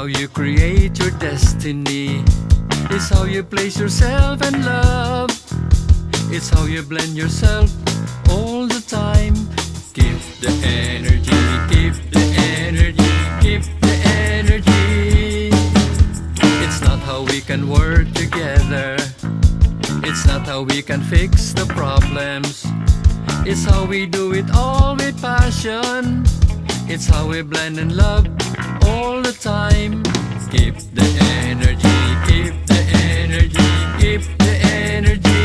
how you create your destiny. It's how you place yourself and love. It's how you blend yourself all the time. Keep the energy, keep the energy, keep the energy. It's not how we can work together. It's not how we can fix the problems. It's how we do it all with passion. It's how we blend and love all the time. Keep the energy, keep the energy, keep the energy.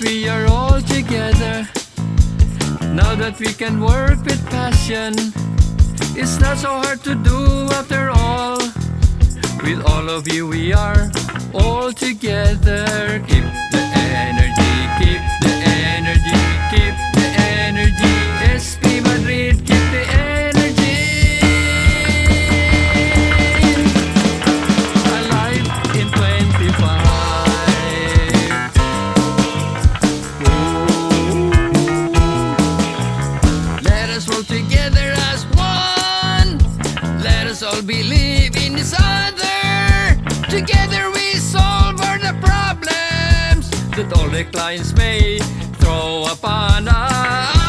We are all together. Now that we can work with passion, it's not so hard to do after all. With all of you we are all together. Keep the energy, keep the energy, keep the energy. SP Madrid, keep the energy. Alive in 25. Together as one, let us all believe in each other. Together we solve all the problems that all the clients may throw upon us.